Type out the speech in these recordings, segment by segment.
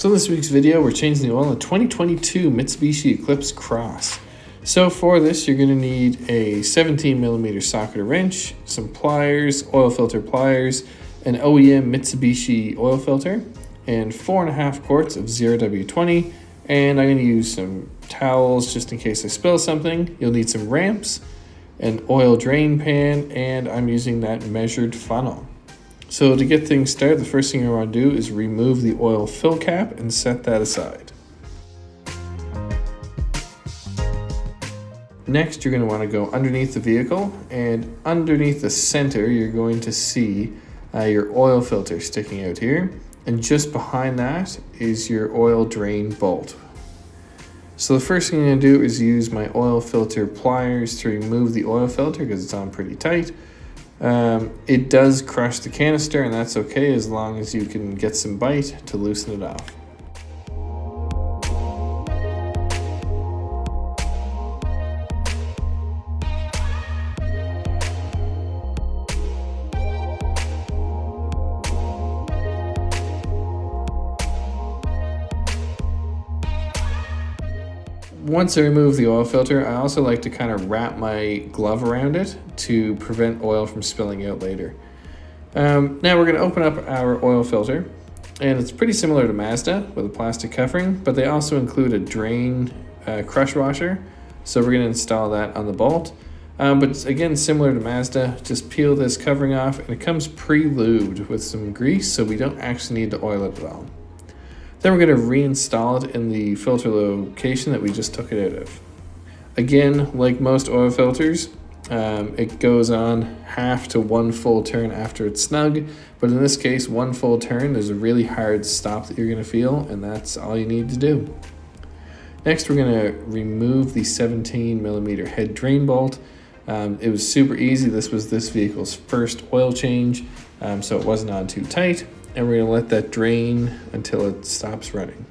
So in this week's video, we're changing the oil in a 2022 Mitsubishi Eclipse Cross. So for this, you're going to need a 17mm socket or wrench, some pliers, oil filter pliers, an OEM Mitsubishi oil filter, and 4.5 quarts of 0W20. And I'm going to use some towels just in case I spill something. You'll need some ramps, an oil drain pan, and I'm using that measured funnel. So to get things started, the first thing you want to do is remove the oil fill cap and set that aside. Next, you're going to want to go underneath the vehicle, and underneath the center, you're going to see your oil filter sticking out here. And just behind that is your oil drain bolt. So the first thing I'm going to do is use my oil filter pliers to remove the oil filter because it's on pretty tight. It does crush the canister, and that's okay as long as you can get some bite to loosen it off. Once I remove the oil filter, I also like to kind of wrap my glove around it to prevent oil from spilling out later. Now we're going to open up our oil filter, and it's pretty similar to Mazda with a plastic covering, but they also include a drain crush washer, so we're going to install that on the bolt. But it's, again, similar to Mazda, just peel this covering off, and it comes pre-lubed with some grease, so we don't actually need to oil it at all. Then we're going to reinstall it in the filter location that we just took it out of. Again, like most oil filters, it goes on half to one full turn after it's snug, but in this case, one full turn, there's a really hard stop that you're going to feel, and that's all you need to do. Next, we're going to remove the 17mm head drain bolt. It was super easy. This was this vehicle's first oil change, so it wasn't on too tight. And we're going to let that drain until it stops running.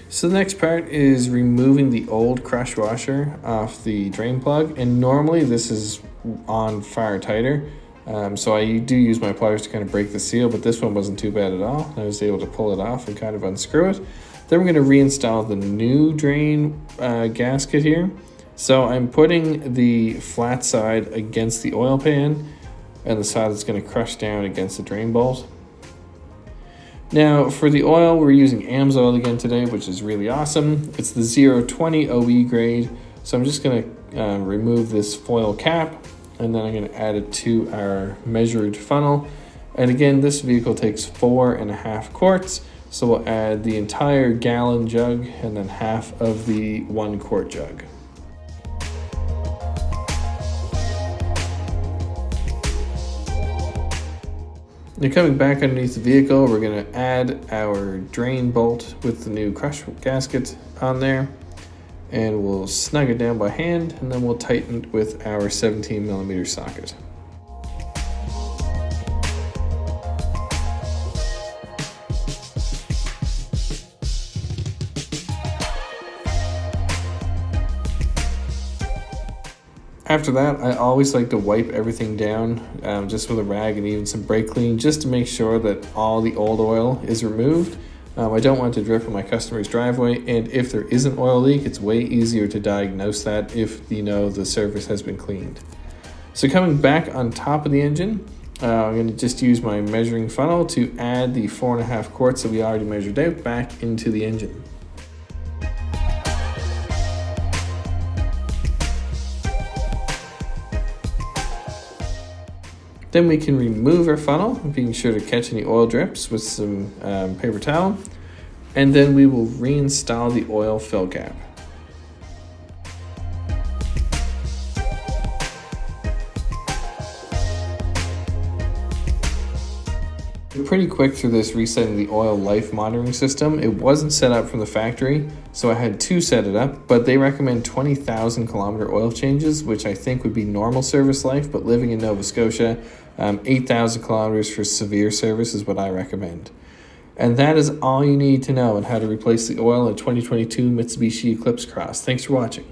So the next part is removing the old crush washer off the drain plug, and normally this is on far tighter, so I do use my pliers to kind of break the seal, but this one wasn't too bad at all. I was able to pull it off and kind of unscrew it. Then we're going to reinstall the new drain gasket here. So I'm putting the flat side against the oil pan and the side that's going to crush down against the drain bolt. Now for the oil, we're using Amsoil again today, which is really awesome. It's the 020 OE grade. So I'm just going to remove this foil cap, and then I'm going to add it to our measured funnel. And again, this vehicle takes 4.5 quarts. So we'll add the entire gallon jug and then half of the 1 quart jug. Now coming back underneath the vehicle, we're going to add our drain bolt with the new crush gasket on there, and we'll snug it down by hand, and then we'll tighten it with our 17mm socket. After that, I always like to wipe everything down just with a rag and even some brake clean, just to make sure that all the old oil is removed. I don't want it to drip on my customer's driveway, and if there is an oil leak, it's way easier to diagnose that if you know the surface has been cleaned. So coming back on top of the engine, I'm going to just use my measuring funnel to add the 4.5 quarts that we already measured out back into the engine. Then we can remove our funnel, being sure to catch any oil drips with some paper towel. And then we will reinstall the oil fill cap. Pretty quick through this resetting the oil life monitoring system. It wasn't set up from the factory, so I had to set it up, but they recommend 20,000 kilometer oil changes, which I think would be normal service life, but living in Nova Scotia, 8,000 kilometers for severe service is what I recommend. And that is all you need to know on how to replace the oil in 2022 Mitsubishi Eclipse Cross. Thanks for watching.